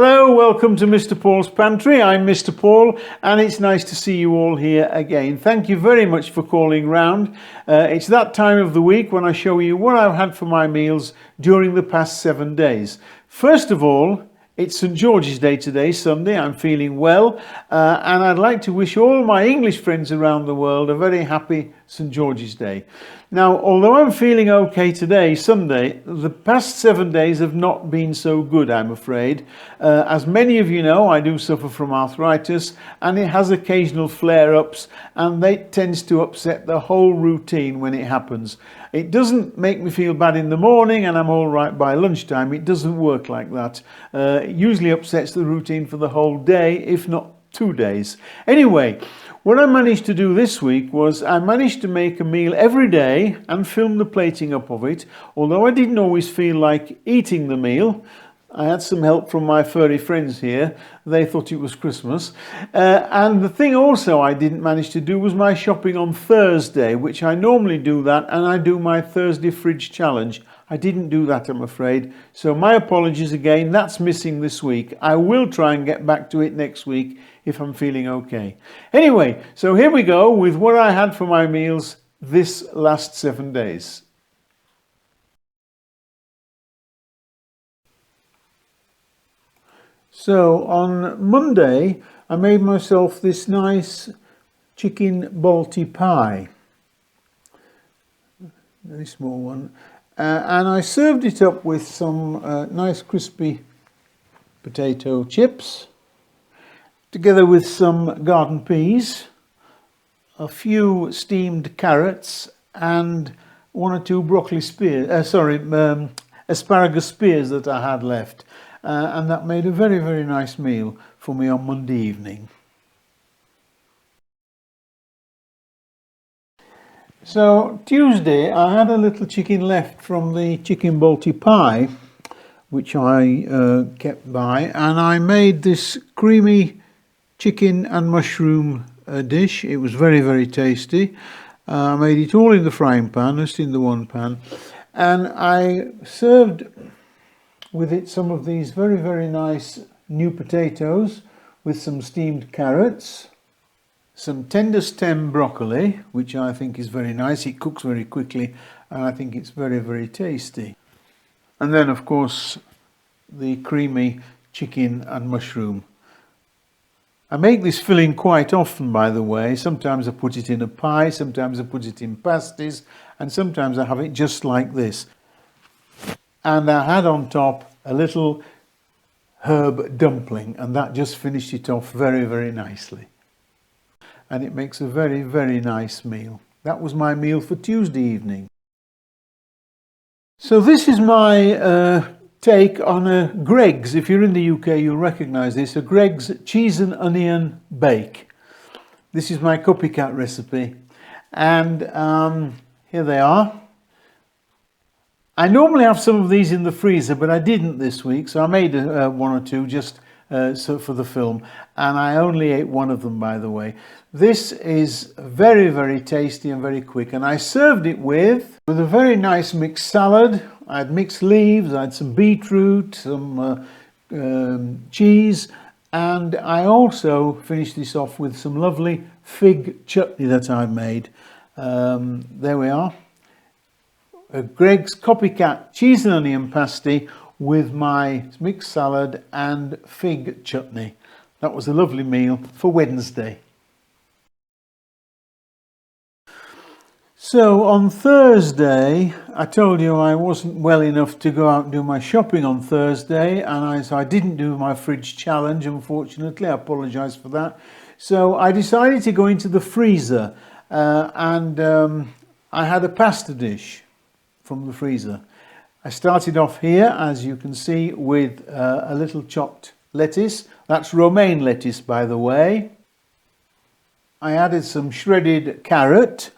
Hello, welcome to Mr. Paul's Pantry. I'm Mr. Paul and it's nice to see you all here again. Thank you very much for calling round. It's that time of the week when I show you what I've had for my meals during the past 7 days. First of all, it's St. George's Day today, Sunday. I'm feeling well and I'd like to wish all my English friends around the world a very happy St. George's Day. Now, although I'm feeling okay today, Sunday, the past 7 days have not been so good, I'm afraid. As many of you know, I do suffer from arthritis and it has occasional flare-ups and that tends to upset the whole routine when it happens. It doesn't make me feel bad in the morning and I'm all right by lunchtime. It doesn't work like that. It usually upsets the routine for the whole day, if not 2 days. Anyway, what I managed to do this week was I managed to make a meal every day and film the plating up of it. Although I didn't always feel like eating the meal, I had some help from my furry friends here. They thought it was Christmas. And the thing also I didn't manage to do was my shopping on Thursday, which I normally do that, and I do my Thursday fridge challenge. I didn't do that, I'm afraid. So my apologies again, that's missing this week. I will try and get back to it next week if I'm feeling okay. Anyway, so here we go with what I had for my meals this last 7 days. So on Monday, I made myself this nice chicken balti pie. Very small one. And I served it up with some nice crispy potato chips, together with some garden peas, a few steamed carrots, and 1 or 2 broccoli spears, asparagus spears that I had left. And that made a very, very nice meal for me on Monday evening. So Tuesday I had a little chicken left from the chicken balti pie, which I kept by, and I made this creamy chicken and mushroom dish. It was very, very tasty. I made it all in the frying pan, just in the one pan, and I served with it some of these very, very nice new potatoes with some steamed carrots, some tender stem broccoli, which I think is very nice. It cooks very quickly and I think it's very, very tasty. And then of course the creamy chicken and mushroom. I make this filling quite often, by the way. Sometimes I put it in a pie, sometimes I put it in pasties, and sometimes I have it just like this. And I had on top a little herb dumpling, and that just finished it off very, very nicely. And it makes a very, very nice meal. That was my meal for Tuesday evening. So this is my take on a Greggs. If you're in the UK, you'll recognise this, a Greggs cheese and onion bake. This is my copycat recipe, and here they are. I normally have some of these in the freezer, but I didn't this week, so I made 1 or 2 just so for the film, and I only ate 1 of them, by the way. This is very, very tasty and very quick, and I served it with a very nice mixed salad. I had mixed leaves, I had some beetroot, some cheese, and I also finished this off with some lovely fig chutney that I made. There we are. A Greggs copycat cheese and onion pasty with my mixed salad and fig chutney. That was a lovely meal for Wednesday. So on Thursday, I told you I wasn't well enough to go out and do my shopping on Thursday, and so I didn't do my fridge challenge, unfortunately. I apologise for that. So I decided to go into the freezer and I had a pasta dish from the freezer. I started off here, as you can see, with a little chopped lettuce. That's romaine lettuce, by the way. I added some shredded carrot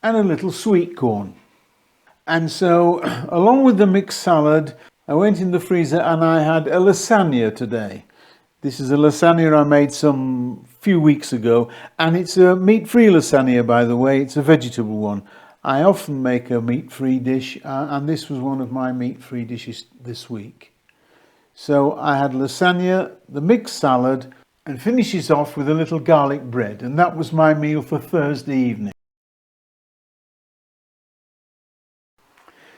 and a little sweet corn. And so, along with the mixed salad, I went in the freezer and I had a lasagna today. This is a lasagna I made some few weeks ago, and it's a meat-free lasagna, by the way. It's a vegetable one. I often make a meat-free dish, and this was one of my meat-free dishes this week. So I had lasagna, the mixed salad, and finishes off with a little garlic bread. And that was my meal for Thursday evening.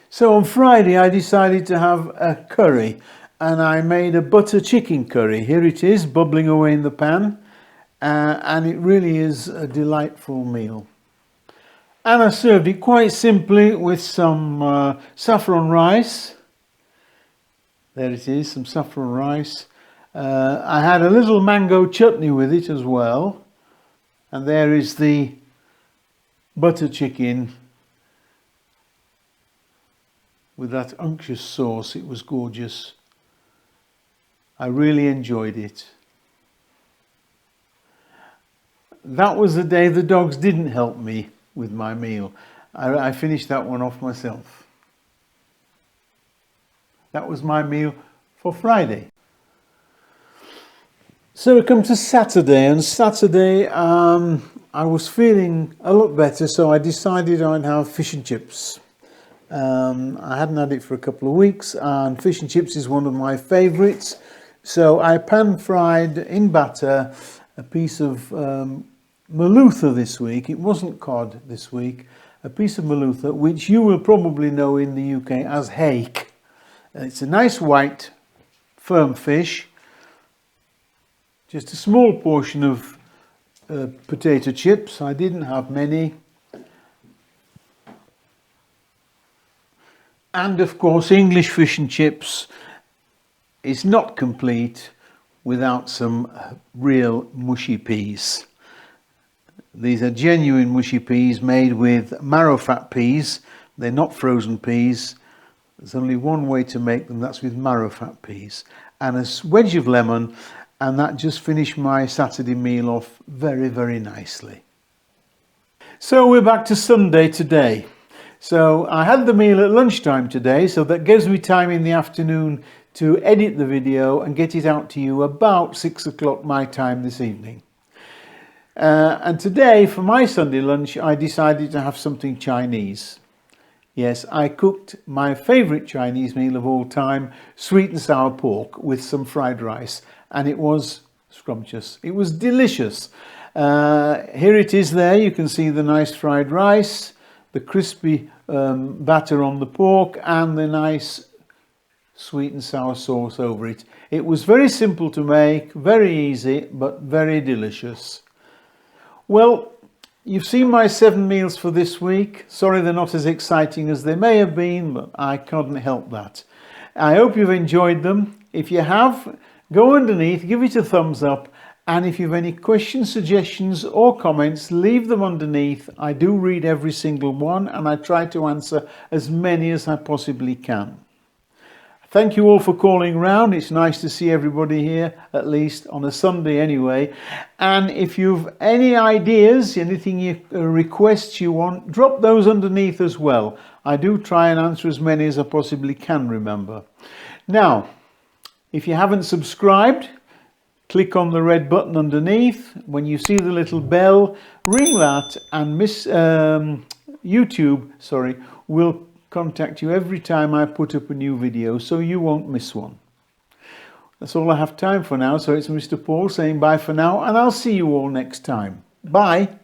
So on Friday I decided to have a curry, and I made a butter chicken curry. Here it is, bubbling away in the pan, and it really is a delightful meal. And I served it quite simply with some saffron rice. There it is, some saffron rice. I had a little mango chutney with it as well. And there is the butter chicken with that unctuous sauce. It was gorgeous. I really enjoyed it. That was the day the dogs didn't help me with my meal. I finished that one off myself. That was my meal for Friday. So we come to Saturday, and Saturday I was feeling a lot better, so I decided I'd have fish and chips. I hadn't had it for a couple of weeks, and fish and chips is one of my favourites. So I pan fried in batter a piece of Malutha this week. It wasn't cod this week. A piece of Malutha, which you will probably know in the UK as hake. It's a nice white firm fish. Just a small portion of potato chips. I didn't have many. And of course, English fish and chips is not complete without some real mushy peas. These are genuine mushy peas made with marrow fat peas. They're not frozen peas. There's only one way to make them, that's with marrow fat peas. And a wedge of lemon, and that just finished my Saturday meal off very, very nicely. So we're back to Sunday today. So I had the meal at lunchtime today, so that gives me time in the afternoon to edit the video and get it out to you about 6 o'clock my time this evening. And today for my Sunday lunch I decided to have something Chinese. Yes, I cooked my favourite Chinese meal of all time, sweet and sour pork with some fried rice, and it was scrumptious. It was delicious. Here it is there, you can see the nice fried rice, the crispy batter on the pork, and the nice sweet and sour sauce over it. It was very simple to make, very easy, but very delicious. Well, you've seen my 7 meals for this week. Sorry they're not as exciting as they may have been, but I couldn't help that. I hope you've enjoyed them. If you have, go underneath, give it a thumbs up, and if you have any questions, suggestions or comments, leave them underneath. I do read every single one, and I try to answer as many as I possibly can. Thank you all for calling round. It's nice to see everybody here, at least on a Sunday anyway. And if you've any ideas, anything requests you want, drop those underneath as well. I do try and answer as many as I possibly can remember. Now, if you haven't subscribed, click on the red button underneath. When you see the little bell, ring that, and YouTube will contact you every time I put up a new video, so you won't miss one. That's all I have time for now, so it's Mr. Paul saying bye for now, and I'll see you all next time. Bye.